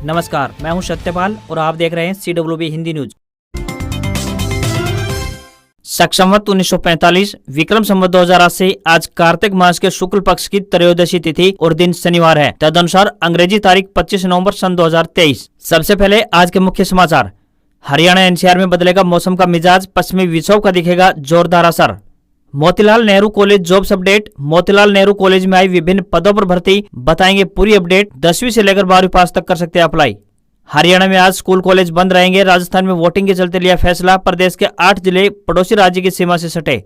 नमस्कार, मैं हूं सत्यपाल और आप देख रहे हैं CWB हिंदी न्यूज। शक संवत 1945 विक्रम संवत 2080 आज कार्तिक मास के शुक्ल पक्ष की त्रयोदशी तिथि और दिन शनिवार है। तदनुसार अंग्रेजी तारीख 25 नवंबर सन 2023। सबसे पहले आज के मुख्य समाचार। हरियाणा NCR में बदलेगा मौसम का मिजाज, पश्चिमी विक्षोभ का दिखेगा जोरदार असर। Motilal Nehru college jobs update. Motilal Nehru college में आई विभिन्न पदों पर भर्ती, बताएंगे पूरी अपडेट। 10वीं से लेकर 12वीं पास तक कर सकते हैं अप्लाई। हरियाणा में आज स्कूल कॉलेज बंद रहेंगे। राजस्थान में वोटिंग के चलते लिया फैसला। प्रदेश के 8 जिले पड़ोसी राज्य की सीमा से सटे।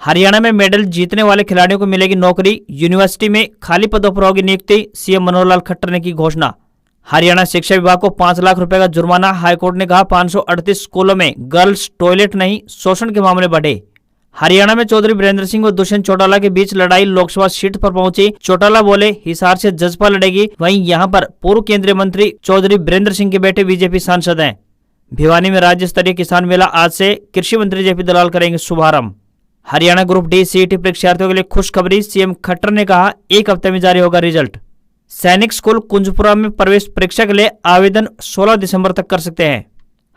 हरियाणा में मेडल जीतने वाले खिलाड़ियों को मिलेगी नौकरी। यूनिवर्सिटी में खाली पदों पर होगी नियुक्ति, CM मनोहर लाल खट्टर ने की घोषणा। हरियाणा शिक्षा विभाग को 5 लाख रुपए का जुर्माना। हाईकोर्ट ने कहा 538 स्कूलों में गर्ल्स टॉयलेट नहीं, शोषण के मामले बढ़े। हरियाणा में चौधरी वीरेंद्र सिंह और दुष्यंत चौटाला के बीच लड़ाई लोकसभा सीट पर पहुंची। चौटाला बोले हिसार से जसपा लड़ेगी, वहीं यहां पर पूर्व केंद्रीय मंत्री चौधरी वीरेंद्र सिंह के बेटे बीजेपी सांसद हैं। भिवानी में राज्य स्तरीय किसान मेला आज से, कृषि मंत्री JP दलाल करेंगे शुभारंभ। हरियाणा ग्रुप D CET परीक्षार्थियों के लिए खुशखबरी। CM खट्टर ने कहा 1 हफ्ते में जारी होगा रिजल्ट। सैनिक स्कूल कुंजपुरा में प्रवेश परीक्षा के लिए आवेदन 16 दिसंबर तक कर सकते हैं।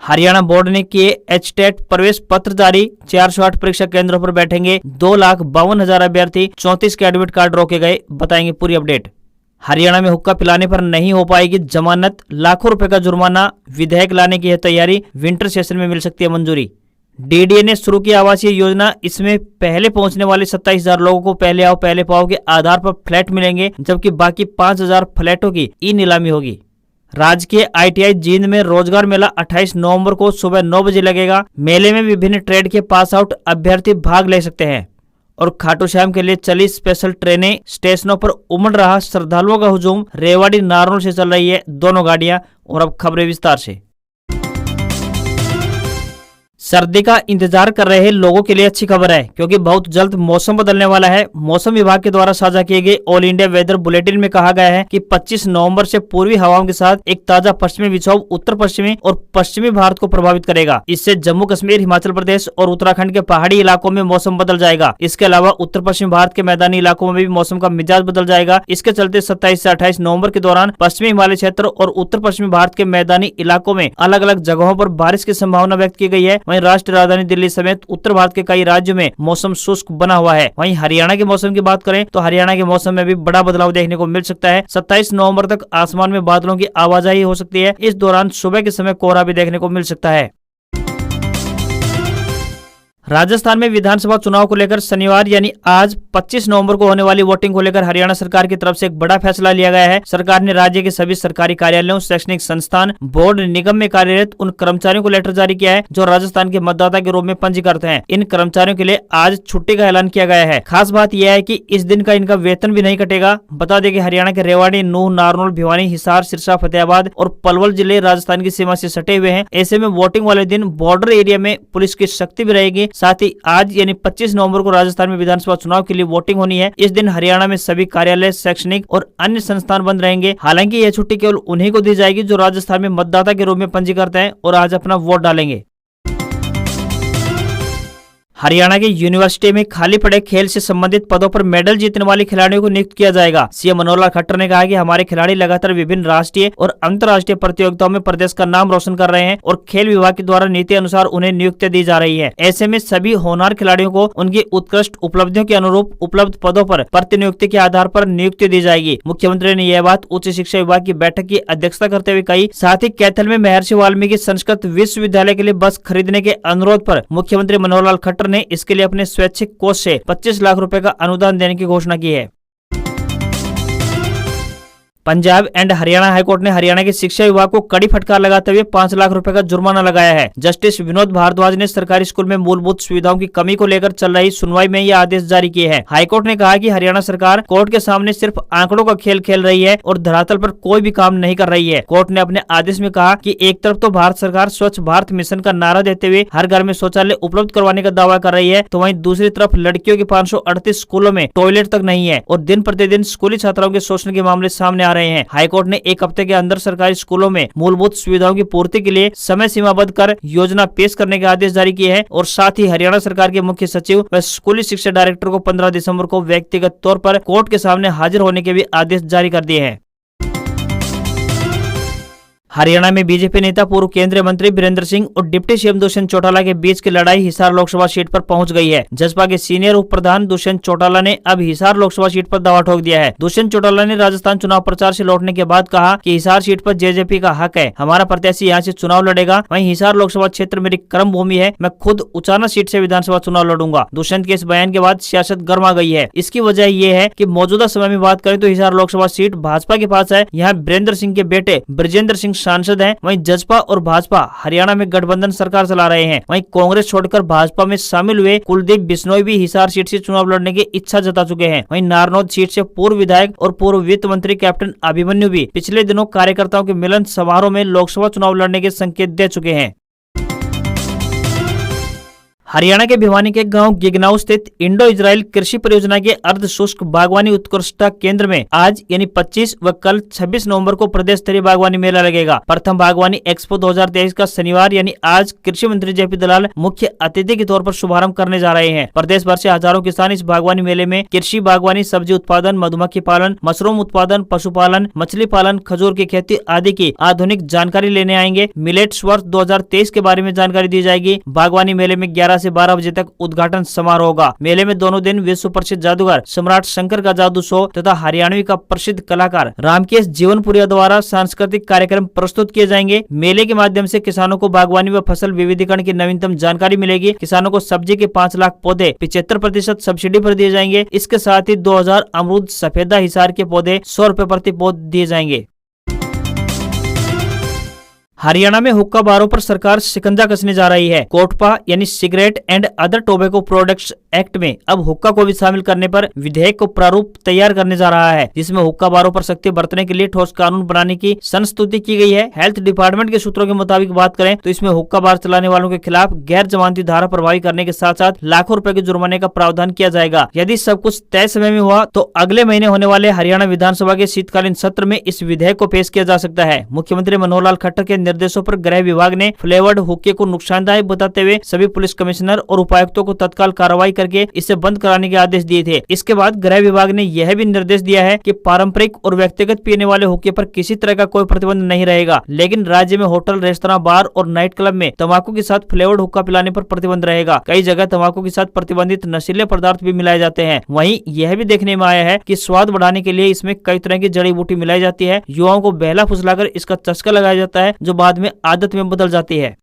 हरियाणा बोर्ड ने किए HTET प्रवेश पत्र जारी। 408 परीक्षा केंद्रों पर बैठेंगे 2,52,000 अभ्यर्थी। 34 के एडमिट कार्ड रोके गए, बताएंगे पूरी अपडेट। हरियाणा में हुक्का पिलाने पर नहीं हो पाएगी जमानत, लाखों रुपए का जुर्माना। विधेयक लाने की है तैयारी, विंटर सेशन में मिल सकती है मंजूरी। DDA ने शुरू की आवासीय योजना। इसमें पहले पहुंचने वाले 27,000 लोगों को पहले आओ पहले पाओ के आधार पर फ्लैट मिलेंगे, जबकि बाकी 5,000 फ्लैटों की नीलामी होगी। राजकीय ITI जींद में रोजगार मेला 28 नवंबर को सुबह 9 बजे लगेगा। मेले में विभिन्न ट्रेड के पास आउट अभ्यर्थी भाग ले सकते हैं। और खाटू श्याम के लिए चली स्पेशल ट्रेनें। स्टेशनों पर उमड़ रहा श्रद्धालुओं का हुजूम। रेवाड़ी नारनौल से चल रही है दोनों गाड़ियां। और अब खबरें विस्तार से। सर्दी का इंतजार कर रहे लोगों के लिए अच्छी खबर है, क्योंकि बहुत जल्द मौसम बदलने वाला है। मौसम विभाग के द्वारा साझा किए गए ऑल इंडिया वेदर बुलेटिन में कहा गया है कि 25 नवंबर से पूर्वी हवाओं के साथ एक ताजा पश्चिमी विक्षोभ उत्तर पश्चिमी और पश्चिमी भारत को प्रभावित करेगा। इससे जम्मू कश्मीर, हिमाचल प्रदेश और उत्तराखंड के पहाड़ी इलाकों में मौसम बदल जाएगा। इसके अलावा उत्तर पश्चिमी भारत के मैदानी इलाकों में भी मौसम का मिजाज बदल जाएगा। इसके चलते 27 से 28 नवंबर के दौरान पश्चिमी हिमालय क्षेत्र और उत्तर पश्चिमी भारत के मैदानी इलाकों में अलग अलग जगहों पर बारिश की संभावना व्यक्त की गई है। वहीं राष्ट्रीय राजधानी दिल्ली समेत उत्तर भारत के कई राज्यों में मौसम शुष्क बना हुआ है। वहीं हरियाणा के मौसम की बात करें तो हरियाणा के मौसम में भी बड़ा बदलाव देखने को मिल सकता है। 27 नवंबर तक आसमान में बादलों की आवाजाही हो सकती है। इस दौरान सुबह के समय कोहरा भी देखने को मिल सकता है। राजस्थान में विधानसभा चुनाव को लेकर शनिवार यानी आज 25 नवंबर को होने वाली वोटिंग को लेकर हरियाणा सरकार की तरफ से एक बड़ा फैसला लिया गया है। सरकार ने राज्य के सभी सरकारी कार्यालयों, शैक्षणिक संस्थान, बोर्ड, निगम में कार्यरत उन कर्मचारियों को लेटर जारी किया है जो राजस्थान के मतदाता के रूप में पंजीकृत हैं। इन कर्मचारियों के लिए आज छुट्टी का ऐलान किया गया है। खास बात यह है कि इस दिन का इनका वेतन भी नहीं कटेगा। बता दें कि हरियाणा के रेवाड़ी, नूंह, नारनौल, भिवानी, हिसार, सिरसा, फतेहाबाद और पलवल जिले राजस्थान की सीमा से सटे हुए हैं। ऐसे में वोटिंग वाले दिन बॉर्डर एरिया में पुलिस की सख्ती भी रहेगी। साथ ही आज यानी 25 नवंबर को राजस्थान में विधानसभा चुनाव के लिए वोटिंग होनी है। इस दिन हरियाणा में सभी कार्यालय, शैक्षणिक और अन्य संस्थान बंद रहेंगे। हालांकि यह छुट्टी केवल उन्हीं को दी जाएगी जो राजस्थान में मतदाता के रूप में पंजीकृत हैं और आज अपना वोट डालेंगे। हरियाणा की यूनिवर्सिटी में खाली पड़े खेल से संबंधित पदों पर मेडल जीतने वाले खिलाड़ियों को नियुक्त किया जाएगा। CM मनोहर लाल खट्टर ने कहा कि हमारे खिलाड़ी लगातार विभिन्न राष्ट्रीय और अंतर्राष्ट्रीय प्रतियोगिताओं में प्रदेश का नाम रोशन कर रहे हैं और खेल विभाग के द्वारा नीति अनुसार उन्हें नियुक्ति दी जा रही है। ऐसे में सभी होनहार खिलाड़ियों को उनकी उत्कृष्ट उपलब्धियों के अनुरूप उपलब्ध पदों पर प्रतिनियुक्ति के आधार पर नियुक्ति दी जाएगी। मुख्यमंत्री ने यह बात उच्च शिक्षा विभाग की बैठक की अध्यक्षता करते हुए कही। साथ ही कैथल में महर्षि वाल्मीकि संस्कृत विश्वविद्यालय के लिए बस खरीदने के अनुरोध पर मुख्यमंत्री मनोहर लाल खट्टर ने इसके लिए अपने स्वैच्छिक कोष से 25 लाख रुपए का अनुदान देने की घोषणा की है। पंजाब एंड हरियाणा हाईकोर्ट ने हरियाणा के शिक्षा विभाग को कड़ी फटकार लगाते हुए 5 लाख रुपए का जुर्माना लगाया है। जस्टिस विनोद भारद्वाज ने सरकारी स्कूल में मूलभूत सुविधाओं की कमी को लेकर चल रही सुनवाई में यह आदेश जारी किए हैं। हाईकोर्ट ने कहा कि हरियाणा सरकार कोर्ट के सामने सिर्फ आंकड़ों का खेल खेल रही है और धरातल पर कोई भी काम नहीं कर रही है। कोर्ट ने अपने आदेश में कहा कि एक तरफ तो भारत सरकार स्वच्छ भारत मिशन का नारा देते हुए हर घर में शौचालय उपलब्ध करवाने का दावा कर रही है, तो वहीं दूसरी तरफ लड़कियों के 538 स्कूलों में टॉयलेट तक नहीं है और दिन प्रतिदिन स्कूली छात्राओं के शोषण के मामले सामने आ रहे हैं। हाईकोर्ट ने 1 हफ्ते के अंदर सरकारी स्कूलों में मूलभूत सुविधाओं की पूर्ति के लिए समय सीमाबद्ध कर योजना पेश करने के आदेश जारी किए हैं और साथ ही हरियाणा सरकार के मुख्य सचिव व स्कूली शिक्षा डायरेक्टर को 15 दिसंबर को व्यक्तिगत तौर पर कोर्ट के सामने हाजिर होने के भी आदेश जारी कर दिए हैं। हरियाणा में बीजेपी नेता पूर्व केंद्रीय मंत्री वीरेंद्र सिंह और डिप्टी सीएम दुष्यंत चौटाला के बीच की लड़ाई हिसार लोकसभा सीट पर पहुंच गई है। जसपा के सीनियर उप प्रधान दुष्यंत चौटाला ने अब हिसार लोकसभा सीट पर दावा ठोक दिया है। दुष्यंत चौटाला ने राजस्थान चुनाव प्रचार से लौटने के बाद कहा कि हिसार सीट पर जेजेपी का हक है, हमारा प्रत्याशी यहाँ से चुनाव लड़ेगा। वहीं हिसार लोकसभा क्षेत्र मेरी कर्म भूमि है, मैं खुद उचाना सीट से विधानसभा चुनाव लड़ूंगा। दुष्यंत के इस बयान के बाद सियासत गर्मा गई है। इसकी वजह ये है कि मौजूदा समय में बात करें तो हिसार लोकसभा सीट भाजपा के पास है। यहाँ वीरेंद्र सिंह के बेटे ब्रजेंद्र सिंह सांसद हैं। वहीं जसपा और भाजपा हरियाणा में गठबंधन सरकार चला रहे हैं। वहीं कांग्रेस छोड़कर भाजपा में शामिल हुए कुलदीप बिश्नोई भी हिसार सीट से चुनाव लड़ने की इच्छा जता चुके हैं। वहीं नारनौल सीट से पूर्व विधायक और पूर्व वित्त मंत्री कैप्टन अभिमन्यु भी पिछले दिनों कार्यकर्ताओं के मिलन समारोह में लोकसभा चुनाव लड़ने के संकेत दे चुके हैं। हरियाणा के भिवानी के गांव गिगनाऊ स्थित इंडो इजराइल कृषि परियोजना के अर्ध शुष्क बागवानी उत्कृष्टता केंद्र में आज यानी 25 व कल 26 नवंबर को प्रदेश स्तरीय बागवानी मेला लगेगा। प्रथम बागवानी एक्सपो 2023 का शनिवार यानी आज कृषि मंत्री जेपी दलाल मुख्य अतिथि के तौर पर शुभारंभ करने जा रहे हैं। प्रदेश भर से हजारों किसान इस बागवानी मेले में कृषि, बागवानी, सब्जी उत्पादन, मधुमक्खी पालन, मशरूम उत्पादन, पशुपालन, मछली पालन, खजूर की खेती आदि की आधुनिक जानकारी लेने आएंगे। मिलेट्स वर्ष 2023 के बारे में जानकारी दी जाएगी। बागवानी मेले में 11 से 12 बजे तक उद्घाटन समारोह होगा। मेले में दोनों दिन विश्व प्रसिद्ध जादूगर सम्राट शंकर का जादू शो तथा हरियाणवी का प्रसिद्ध कलाकार रामकेश जीवनपुरिया द्वारा सांस्कृतिक कार्यक्रम प्रस्तुत किए जाएंगे। मेले के माध्यम से किसानों को बागवानी व फसल विविधीकरण की नवीनतम जानकारी मिलेगी। किसानों को सब्जी के 5 लाख पौधे 75% सब्सिडी पर दिए जाएंगे। इसके साथ ही 2000 अमरूद सफेदा हिसार के पौधे 100 रुपए प्रति पौध दिए जाएंगे। हरियाणा में हुक्का बारों पर सरकार शिकंजा कसने जा रही है। कोटपा यानी cigarette and other tobacco products act में अब हुक्का को भी शामिल करने पर विधेयक को प्रारूप तैयार करने जा रहा है, जिसमें हुक्का बारों पर सख्ती बरतने के लिए ठोस कानून बनाने की संस्तुति की गई है। हेल्थ डिपार्टमेंट के सूत्रों के मुताबिक बात करें तो इसमें हुक्का बार चलाने वालों के खिलाफ गैर जमानती धारा प्रभावी करने के साथ साथ लाखों रुपए के जुर्माने का प्रावधान किया जाएगा। यदि सब कुछ तय समय में हुआ तो अगले महीने होने वाले हरियाणा विधानसभा के शीतकालीन सत्र में इस विधेयक को पेश किया जा सकता है। मुख्यमंत्री मनोहर लाल खट्टर के निर्देशों पर गृह विभाग ने फ्लेवर्ड हुक्के को नुकसानदायक बताते हुए सभी पुलिस कमिश्नर और उपायुक्तों को तत्काल कार्रवाई करके इसे बंद कराने के आदेश दिए थे। इसके बाद गृह विभाग ने यह भी निर्देश दिया है कि पारंपरिक और व्यक्तिगत पीने वाले हुक्के पर किसी तरह का कोई प्रतिबंध नहीं रहेगा, लेकिन राज्य में होटल, रेस्तरां, बार और नाइट क्लब में तंबाकू के साथ फ्लेवर्ड हुक्का पिलाने पर प्रतिबंध रहेगा। कई जगह तंबाकू के साथ प्रतिबंधित नशीले पदार्थ भी मिलाए जाते हैं। वहीं यह भी देखने में आया है कि स्वाद बढ़ाने के लिए इसमें कई तरह की जड़ी बूटी मिलाई जाती है। युवाओं को बहला फुसलाकर इसका चस्का लगाया जाता है, जो बाद में आदत में बदल जाती है।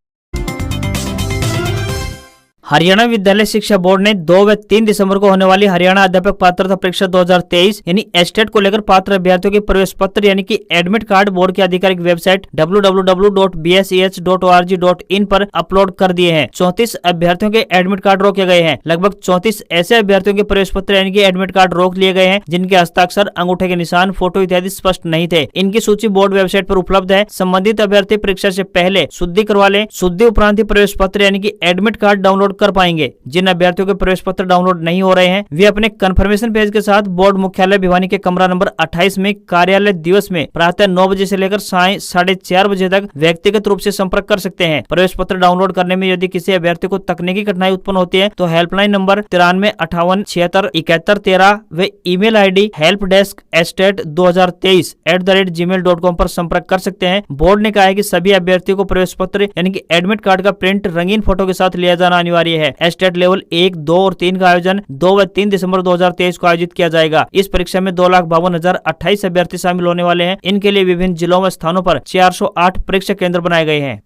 हरियाणा विद्यालय शिक्षा बोर्ड ने 2 व 3 दिसंबर को होने वाली हरियाणा अध्यापक पात्रता परीक्षा 2023 यानी एस्टेट को लेकर पात्र अभ्यर्थियों के प्रवेश पत्र यानी कि एडमिट कार्ड बोर्ड की आधिकारिक वेबसाइट www.bseh.org.in पर अपलोड कर दिए हैं। 34 अभ्यर्थियों के एडमिट कार्ड रोके गए हैं। लगभग 34 ऐसे अभ्यर्थियों के प्रवेश पत्र यानी कि एडमिट कार्ड रोक लिए गए हैं जिनके हस्ताक्षर, अंगूठे के निशान, फोटो इत्यादि स्पष्ट नहीं थे। इनकी सूची बोर्ड वेबसाइट पर उपलब्ध है। संबंधित अभ्यर्थी परीक्षा से पहले शुद्धि करवा ले। शुद्धि उपरांत ही प्रवेश पत्र यानी कि एडमिट कार्ड डाउनलोड कर पाएंगे। जिन अभ्यर्थियों के प्रवेश पत्र डाउनलोड नहीं हो रहे हैं वे अपने कंफर्मेशन पेज के साथ बोर्ड मुख्यालय भिवानी के कमरा नंबर 28 में कार्यालय दिवस में प्रातः 9 बजे से लेकर साय 4:30 बजे तक व्यक्तिगत रूप से संपर्क कर सकते हैं। प्रवेश पत्र डाउनलोड करने में यदि किसी अभ्यर्थी को तकनीकी कठिनाई उत्पन्न होती है तो हेल्पलाइन नंबर 9358767113 व ईमेल आईडी helpdesk@2023@gmail.com पर संपर्क कर सकते हैं। बोर्ड ने कहा है कि सभी अभ्यर्थियों को प्रवेश पत्र यानी कि एडमिट कार्ड का प्रिंट रंगीन फोटो के साथ लिया जाना अनिवार्य है। एस्टेट लेवल 1, 2 और 3 का आयोजन 2 व 3 दिसंबर 2023 को आयोजित किया जाएगा। इस परीक्षा में 2,52,028 अभ्यर्थी शामिल होने वाले हैं। इनके लिए विभिन्न जिलों व स्थानों पर 408 परीक्षा केंद्र बनाए गए हैं।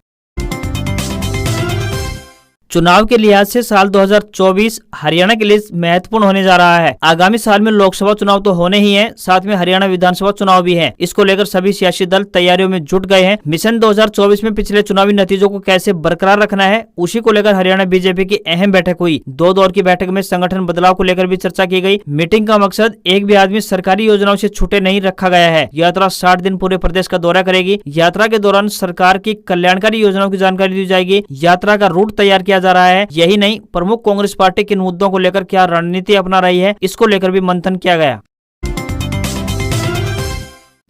चुनाव के लिहाज से साल 2024 हरियाणा के लिए महत्वपूर्ण होने जा रहा है। आगामी साल में लोकसभा चुनाव तो होने ही हैं, साथ में हरियाणा विधानसभा चुनाव भी है। इसको लेकर सभी सियासी दल तैयारियों में जुट गए हैं। मिशन 2024 में पिछले चुनावी नतीजों को कैसे बरकरार रखना है, उसी को लेकर हरियाणा बीजेपी की अहम बैठक हुई। 2 दौर की बैठक में संगठन बदलाव को लेकर भी चर्चा की गई। मीटिंग का मकसद एक भी आदमी सरकारी योजनाओं से छूटे नहीं रखा गया है। यात्रा 60 दिन पूरे प्रदेश का दौरा करेगी। यात्रा के दौरान सरकार की कल्याणकारी योजनाओं की जानकारी दी जाएगी। यात्रा का रूट तैयार किया जा रहा है। यही नहीं, प्रमुख कांग्रेस पार्टी किन मुद्दों को लेकर क्या रणनीति अपना रही है, इसको लेकर भी मंथन किया गया।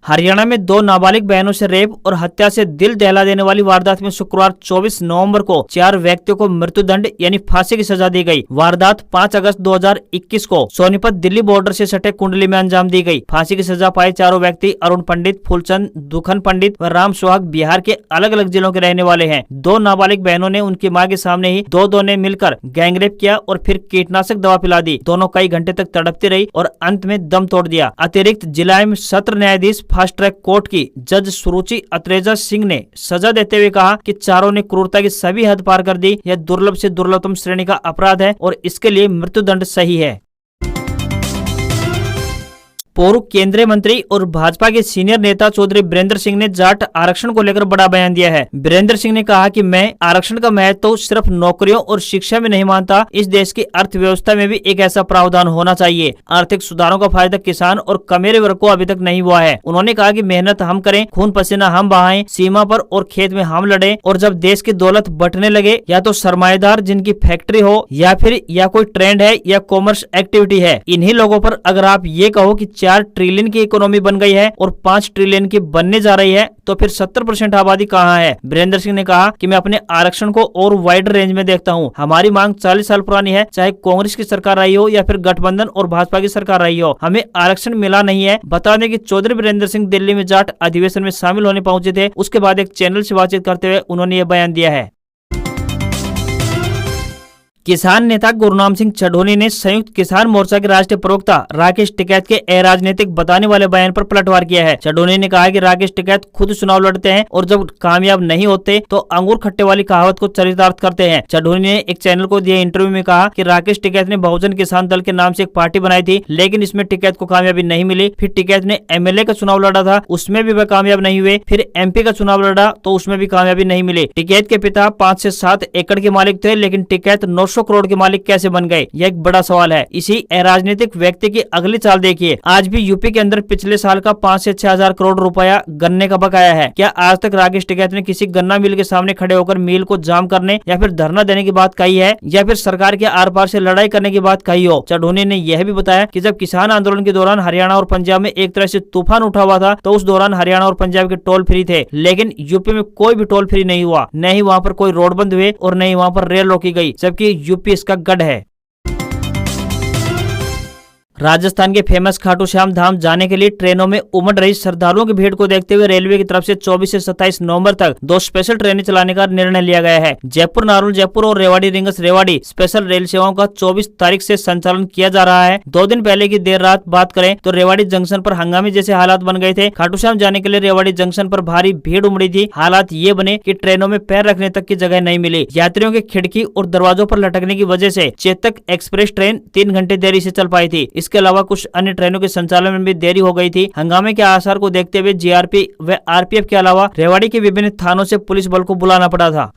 हरियाणा में 2 नाबालिग बहनों से रेप और हत्या से दिल दहला देने वाली वारदात में शुक्रवार 24 नवंबर को 4 व्यक्तियों को मृत्युदंड यानी फांसी की सजा दी गई। वारदात 5 अगस्त 2021 को सोनीपत दिल्ली बॉर्डर से सटे कुंडली में अंजाम दी गई। फांसी की सजा पाए चारों व्यक्ति अरुण पंडित, फूलचंद, दुखन पंडित व राम सुहाग बिहार के अलग अलग जिलों के रहने वाले हैं। 2 नाबालिग बहनों ने उनकी मां के सामने ही दो ने मिलकर गैंगरेप किया और फिर कीटनाशक दवा पिला दी। दोनों कई घंटे तक तड़पती रही और अंत में दम तोड़ दिया। अतिरिक्त जिला एवं सत्र न्यायाधीश फास्ट ट्रैक कोर्ट की जज सुरुचि अत्रेजा सिंह ने सजा देते हुए कहा कि चारों ने क्रूरता की सभी हद पार कर दी। यह दुर्लभ से दुर्लभतम श्रेणी का अपराध है और इसके लिए मृत्युदंड सही है। पूर्व केंद्रीय मंत्री और भाजपा के सीनियर नेता चौधरी बीरेंद्र सिंह ने जाट आरक्षण को लेकर बड़ा बयान दिया है। बीरेंद्र सिंह ने कहा कि मैं आरक्षण का महत्व तो सिर्फ नौकरियों और शिक्षा में नहीं मानता, इस देश की अर्थव्यवस्था में भी एक ऐसा प्रावधान होना चाहिए। आर्थिक सुधारों का फायदा किसान और कमेरे वर्ग को अभी तक नहीं हुआ है। उन्होंने कहा कि मेहनत हम करें, खून पसीना हम बहाएं, सीमा पर और खेत में हम लड़ें और जब देश की दौलत बंटने लगे, या तो सरमाएदार जिनकी फैक्ट्री हो या फिर कोई ट्रेंड है या कॉमर्स एक्टिविटी है, इन्हीं लोगों पर अगर आप ये कहो कि 4 ट्रिलियन की इकोनॉमी बन गई है और 5 ट्रिलियन की बनने जा रही है, तो फिर 70% आबादी कहाँ है। बीरेंद्र सिंह ने कहा कि मैं अपने आरक्षण को और वाइडर रेंज में देखता हूँ। हमारी मांग 40 साल पुरानी है, चाहे कांग्रेस की सरकार रही हो या फिर गठबंधन और भाजपा की सरकार रही हो, हमें आरक्षण मिला नहीं है। बता दें कि चौधरी बीरेंद्र सिंह दिल्ली में जाट अधिवेशन में शामिल होने पहुंचे थे। उसके बाद एक चैनल से बातचीत करते हुए उन्होंने ये बयान दिया है। किसान नेता गुरनाम सिंह चढ़ोनी ने संयुक्त किसान मोर्चा के राष्ट्रीय प्रवक्ता राकेश टिकैत के अराजनीतिक बताने वाले बयान पर पलटवार किया है। चढ़ोनी ने कहा कि राकेश टिकैत खुद चुनाव लड़ते हैं और जब कामयाब नहीं होते तो अंगूर खट्टे वाली कहावत को चरितार्थ करते हैं। चढ़ोनी ने एक चैनल को दिए इंटरव्यू में कहा कि राकेश टिकैत ने बहुजन किसान दल के नाम से एक पार्टी बनाई थी, लेकिन इसमें टिकैत को कामयाबी नहीं मिली। फिर टिकैत ने एमएलए का चुनाव लड़ा था, उसमें भी वह कामयाब नहीं हुए। फिर एमपी का चुनाव लड़ा तो उसमें भी कामयाबी नहीं मिली। टिकैत के पिता 5 से 7 एकड़ के मालिक थे, लेकिन टिकैत 900 करोड़ के मालिक कैसे बन गए, यह एक बड़ा सवाल है। इसी अराजनीतिक व्यक्ति की अगली चाल देखिए। आज भी यूपी के अंदर पिछले साल का 5 से 6 हजार करोड़ रुपया गन्ने का बकाया है। क्या आज तक राकेश टिकैत ने किसी गन्ना मिल के सामने खड़े होकर मिल को जाम करने या फिर धरना देने की बात कही है, या फिर सरकार के आर पार से लड़ाई करने की बात कही हो? चढ़ोनी ने यह भी बताया कि जब किसान आंदोलन के दौरान हरियाणा और पंजाब में एक तरह से तूफान उठा हुआ था, तो उस दौरान हरियाणा और पंजाब के टोल फ्री थे, लेकिन यूपी में कोई भी टोल फ्री नहीं हुआ, न ही वहाँ पर कोई रोड बंद हुए और न ही वहाँ पर रेल रोकी गई, जबकि यूपी इसका गढ़ है। राजस्थान के फेमस खाटू श्याम धाम जाने के लिए ट्रेनों में उमड़ रही श्रद्धालुओं की भीड़ को देखते हुए रेलवे की तरफ से 24 से 27 नवंबर तक 2 स्पेशल ट्रेनें चलाने का निर्णय लिया गया है। जयपुर नारुल जयपुर और Rewari rings Rewari special rail सेवाओं का 24 तारीख से संचालन किया जा रहा है। 2 दिन पहले की देर रात बात करें तो रेवाड़ी जंक्शन पर हंगामे जैसे हालात बन गए थे। खाटू श्याम जाने के लिए रेवाड़ी जंक्शन पर भारी भीड़ उमड़ी थी। हालात ये बने कि ट्रेनों में पैर रखने तक की जगह नहीं मिली। यात्रियों के खिड़की और दरवाजों पर लटकने की वजह से चेतक एक्सप्रेस ट्रेन 3 घंटे देरी से चल पाई थी। इसके अलावा कुछ अन्य ट्रेनों के संचालन में भी देरी हो गई थी। हंगामे के आसार को देखते हुए जीआरपी व आरपीएफ के अलावा रेवाड़ी के विभिन्न थानों से पुलिस बल को बुलाना पड़ा था।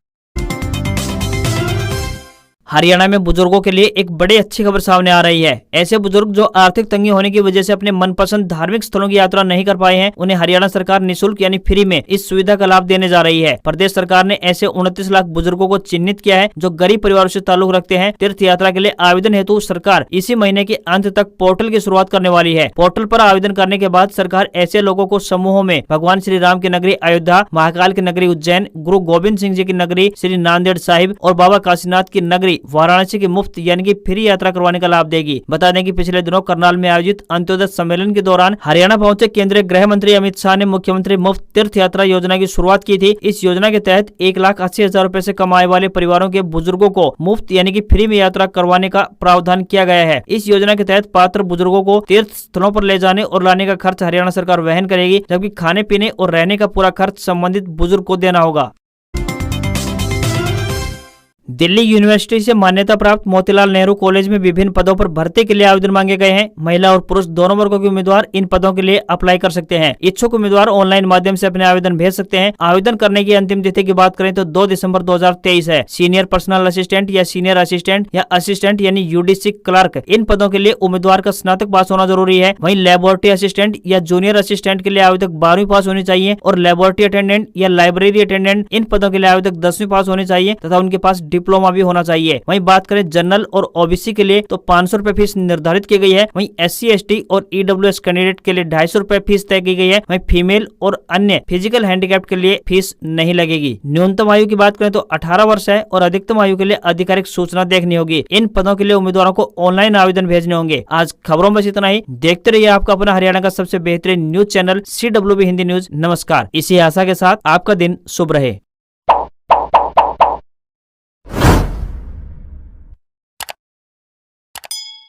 हरियाणा में बुजुर्गों के लिए एक बड़ी अच्छी खबर सामने आ रही है। ऐसे बुजुर्ग जो आर्थिक तंगी होने की वजह से अपने मनपसंद धार्मिक स्थलों की यात्रा नहीं कर पाए हैं, उन्हें हरियाणा सरकार निःशुल्क यानी फ्री में इस सुविधा का लाभ देने जा रही है। प्रदेश सरकार ने ऐसे 29 लाख बुजुर्गों को चिन्हित किया है जो गरीब परिवारों से ताल्लुक रखते हैं। तीर्थ यात्रा के लिए आवेदन हेतु सरकार इसी महीने के अंत तक पोर्टल की शुरुआत करने वाली है। पोर्टल पर आवेदन करने के बाद सरकार ऐसे लोगों को समूहों में भगवान श्री राम की नगरी अयोध्या, महाकाल की नगरी उज्जैन, गुरु गोविंद सिंह जी की नगरी श्री नांदेड़ साहिब और बाबा काशीनाथ की नगरी वाराणसी की मुफ्त यानी कि फ्री यात्रा करवाने का लाभ देगी। बता दें कि पिछले दिनों करनाल में आयोजित अंत्योदय सम्मेलन के दौरान हरियाणा पहुंचे केंद्रीय गृह मंत्री अमित शाह ने मुख्यमंत्री मुफ्त तीर्थ यात्रा योजना की शुरुआत की थी। इस योजना के तहत 1,80,000 रुपए से कमाए वाले परिवारों के बुजुर्गों को मुफ्त यानी कि फ्री में यात्रा करवाने का प्रावधान किया गया है। इस योजना के तहत पात्र बुजुर्गों को तीर्थ स्थलों पर ले जाने और लाने का खर्च हरियाणा सरकार वहन करेगी, जबकि खाने पीने और रहने का पूरा खर्च संबंधित बुजुर्ग को देना होगा। दिल्ली यूनिवर्सिटी से मान्यता प्राप्त मोतीलाल नेहरू कॉलेज में विभिन्न पदों पर भर्ती के लिए आवेदन मांगे गए हैं। महिला और पुरुष दोनों वर्गों के उम्मीदवार इन पदों के लिए अप्लाई कर सकते हैं। इच्छुक उम्मीदवार ऑनलाइन माध्यम से अपने आवेदन भेज सकते हैं। आवेदन करने की अंतिम तिथि की बात करें तो 2 दिसंबर 2023 है। सीनियर पर्सनल असिस्टेंट या सीनियर असिस्टेंट या असिस्टेंट यानी यूडीसी क्लर्क, इन पदों के लिए उम्मीदवार का स्नातक पास होना जरूरी है। वहीं लेबोरेटरी असिस्टेंट या जूनियर असिस्टेंट के लिए आवेदक 12वीं पास होनी चाहिए और लेबोरेटरी अटेंडेंट या लाइब्रेरी अटेंडेंट, इन पदों के लिए आवेदक 10वीं पास होनी चाहिए तथा उनके पास डिप्लोमा भी होना चाहिए। वहीं बात करें जनरल और ओबीसी के लिए तो 500 रुपए फीस निर्धारित की गई है। वहीं SC ST और EWS कैंडिडेट के लिए 250 रुपए फीस तय की गई है। वहीं फीमेल और अन्य फिजिकल हैंडीकैप के लिए फीस नहीं लगेगी। न्यूनतम आयु की बात करें तो 18 वर्ष है और अधिकतम आयु के लिए आधिकारिक सूचना देखनी होगी। इन पदों के लिए उम्मीदवारों को ऑनलाइन आवेदन भेजने होंगे। आज खबरों में बस इतना ही। देखते रहिए आपका अपना हरियाणा का सबसे बेहतरीन news channel CWB Hindi news. नमस्कार। इसी आशा के साथ आपका दिन शुभ रहे।